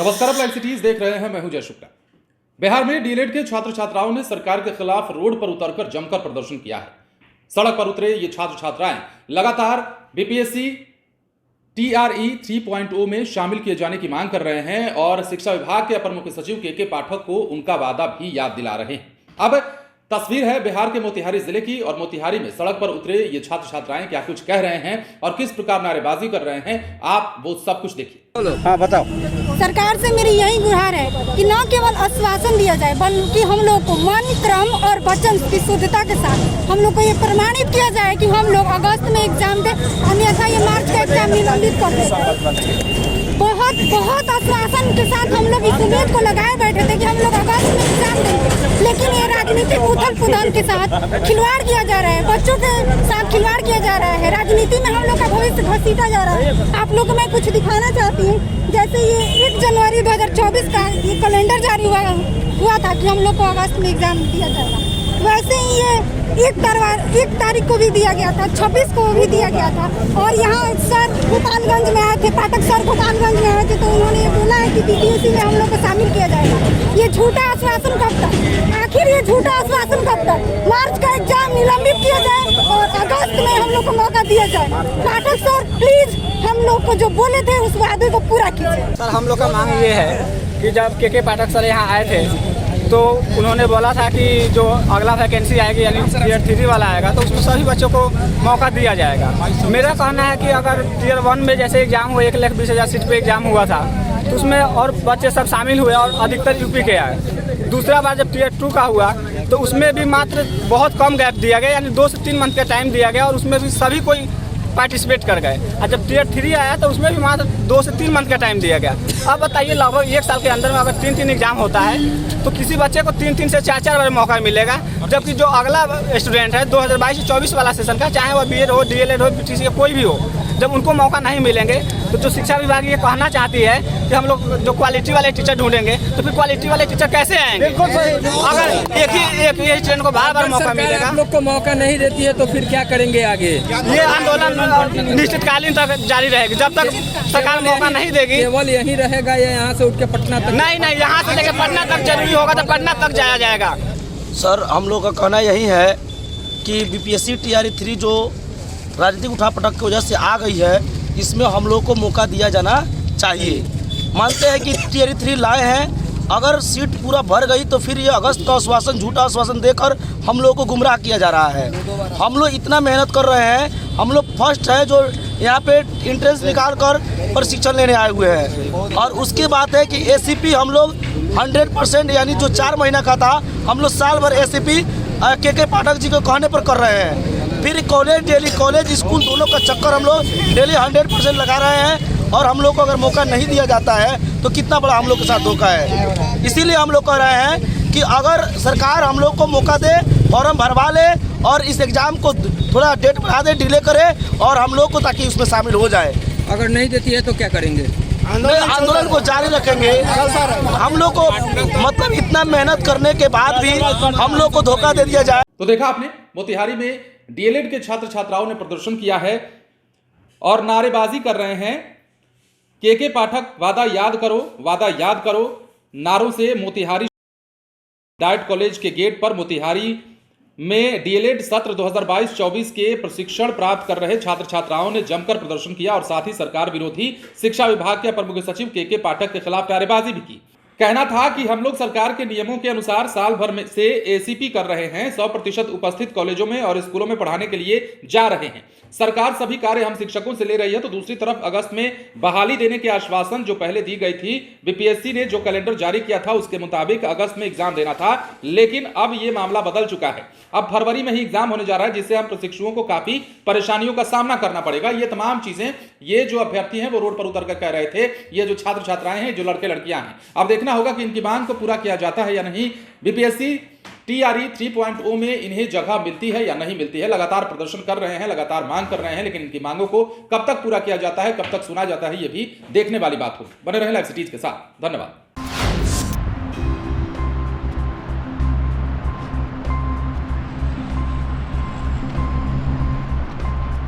नमस्कार, आप live cities देख रहे हैं। मैं हूं जय शुक्ला। बिहार में डीएलएड के छात्र छात्राओं ने सरकार के खिलाफ रोड पर उतरकर जमकर प्रदर्शन किया है। सड़क पर उतरे ये छात्र छात्राएं लगातार बीपीएससी टीआरई 3.0 में शामिल किए जाने की मांग कर रहे हैं और शिक्षा विभाग के अपर मुख्य सचिव के पाठक को उनका वादा भी याद दिला रहे हैं। अब तस्वीर है बिहार के मोतिहारी जिले की और मोतिहारी में सड़क पर उतरे ये छात्र छात्राएं क्या कुछ कह रहे हैं और किस प्रकार नारेबाजी कर रहे हैं, आप वो सब कुछ देखिए। हाँ बताओ। सरकार से मेरी यही गुहार है कि न केवल आश्वासन दिया जाए बल्कि हम लोग को मन, क्रम और वचन की शुद्धता के साथ हम लोग को ये प्रमाणित किया जाए कि हम लोग अगस्त में एग्जाम दें, अन्यथा ये मार्च का एग्जाम निलंबित कर दें। बहुत आश्वासन के साथ हम लोग इस उम्मीद को लगाए बैठे थे कि हम लोग अगस्त में एग्जाम देंगे, लेकिन ये राजनीतिक उथल पुथल के साथ खिलवाड़ किया जा रहा है, बच्चों के साथ खिलवाड़ किया जा रहा है, राजनीति में हम लोग का भविष्य घसीटा जा रहा है। आप लोग को मैं कुछ दिखाना चाहती हूँ। जैसे ये 1 जनवरी 2024 का ये कैलेंडर जारी हुआ था कि हम लोग को अगस्त में एग्जाम दिया जाएगा, वैसे ही ये 1 तारीख को भी दिया गया था, 26 को भी दिया गया था। और यहाँ सर गोपालगंज में आए थे, पाठक सर गोपालगंज में आए थे, तो उन्होंने ये बोला है कि बीपीएससी में हम लोग को शामिल किया जाएगा। ये झूठा आश्वासन कब तक? आखिर ये झूठा आश्वासन कब तक? मार्च का एग्जाम निलंबित किया जाए और अगस्त में हम लोग को मौका दिया जाए। पाठक सर प्लीज हम लोग को जो बोले थे उस वादे को पूरा कीजिए। सर हम लोग का मांग ये है कि जब के पाठक सर यहाँ आए थे तो उन्होंने बोला था कि जो अगला वैकेंसी आएगी यानी टीयर 3 वाला आएगा तो उसमें सभी बच्चों को मौका दिया जाएगा। मेरा कहना है कि अगर टीयर 1 में जैसे एग्जाम हुआ 1,20,000 सीट पे एग्जाम हुआ था तो उसमें और बच्चे सब शामिल हुए और अधिकतर यूपी के आए। दूसरा बार जब टीयर 2 का हुआ तो उसमें भी मात्र बहुत कम गैप दिया गया, यानी 2 से 3 मंथ का टाइम दिया गया और उसमें भी सभी कोई पार्टिसिपेट कर गए। और जब टीयर 3 आया तो उसमें भी मात्र 2 से 3 मंथ का टाइम दिया गया। अब बताइए लगभग 1 साल के अंदर में अगर 3 एग्जाम होता है तो किसी बच्चे को 3 से 4 बार मौका मिलेगा, जबकि जो अगला स्टूडेंट है 2022-24 वाला सेशन का, चाहे वह बीएड हो, डीएलएड हो, बीटीसी का कोई भी हो, जब उनको मौका नहीं मिलेंगे तो जो शिक्षा विभाग ये कहना चाहती है कि हम लोग जो क्वालिटी वाले टीचर ढूंढेंगे तो फिर क्वालिटी वाले टीचर कैसे आएंगे? अगर एक ही स्टूडेंट को बार मौका मिलेगा, हम लोग को मौका नहीं देती है तो फिर क्या करेंगे आगे? ये आंदोलन निश्चितकालीन तक जारी रहेगी जब तक सरकार मौका नहीं देगी। केवल यही रहेगा या यहाँ से उठ के पटना तक? नहीं, यहाँ से लेकर पटना तक जरूरी होगा तो पटना तक जाया जाएगा। सर हम लोग का कहना यही है कि बीपीएससी टीआरई 3 जो राजनीतिक उठापटक की वजह से आ गई है, इसमें हम लोग को मौका दिया जाना चाहिए। मानते हैं कि टीआरई 3 लाए हैं, अगर सीट पूरा भर गई तो फिर ये अगस्त का आश्वासन, झूठा आश्वासन देकर हम लोग को गुमराह किया जा रहा है। हम लोग इतना मेहनत कर रहे हैं, हम लोग फर्स्ट है जो यहाँ पे इंट्रेंस निकाल कर प्रशिक्षण लेने आए हुए हैं। और उसके बाद है कि एसीपी हम लोग 100% यानी जो 4 महीना का था हम लोग साल भर एसीपी के पाठक जी को कहने पर कर रहे हैं। फिर कॉलेज, डेली कॉलेज स्कूल दोनों का चक्कर हम लोग डेली 100% लगा रहे हैं और हम लोग को अगर मौका नहीं दिया जाता है तो कितना बड़ा हम लोग के साथ धोखा है। इसीलिए हम लोग कह रहे हैं कि अगर सरकार हम लोग को मौका दे, फॉर्म भरवा ले और इस एग्ज़ाम को थोड़ा डेट बढ़ा दे, डिले करे और हम लोग को, ताकि उसमें शामिल हो जाए। अगर नहीं देती है तो क्या करेंगे? आंदोलन को जारी रखेंगे। हम लोग को मतलब इतना मेहनत करने के बाद भी हम लोग को धोखा दे दिया जाए। तो देखा आपने, मोतिहारी में डीएलएड के छात्र छात्राओं ने प्रदर्शन किया है और नारेबाजी कर रहे हैं। के पाठक वादा याद करो, वादा याद करो नारों से मोतिहारी डाइट कॉलेज के गेट पर मोतिहारी में डीएलएड सत्र 2022-24 के प्रशिक्षण प्राप्त कर रहे छात्र छात्राओं ने जमकर प्रदर्शन किया और साथ ही सरकार विरोधी शिक्षा विभाग के अपर मुख्य सचिव के पाठक के खिलाफ नारेबाजी भी की। कहना था कि हम लोग सरकार के नियमों के अनुसार साल भर में से एसीपी कर रहे हैं, 100% उपस्थित कॉलेजों में और स्कूलों में पढ़ाने के लिए जा रहे हैं। सरकार सभी कार्य हम शिक्षकों से ले रही है, तो दूसरी तरफ अगस्त में बहाली देने के आश्वासन जो पहले दी गई थी, बीपीएससी ने जो कैलेंडर जारी किया था उसके मुताबिक अगस्त में एग्जाम देना था, लेकिन अब ये मामला बदल चुका है। अब फरवरी में ही एग्जाम होने जा रहा है, जिससे हम प्रशिक्षुओं को काफी परेशानियों का सामना करना पड़ेगा। ये तमाम चीजें ये जो अभ्यर्थी हैं वो रोड पर उतर कर कह रहे थे, ये जो छात्र छात्राएं हैं, जो लड़के लड़कियां हैं। अब देखना होगा कि इनकी मांग को पूरा किया जाता है या नहीं, बीपीएससी टीआरई 3.0 में इन्हें जगह मिलती है या नहीं मिलती है। लगातार प्रदर्शन कर रहे हैं, लगातार मांग कर रहे हैं, लेकिन इनकी मांगों को कब तक पूरा किया जाता है, कब तक सुना जाता है, ये भी देखने वाली बात होगी। बने रहे लाइव सिटीज के साथ। धन्यवाद।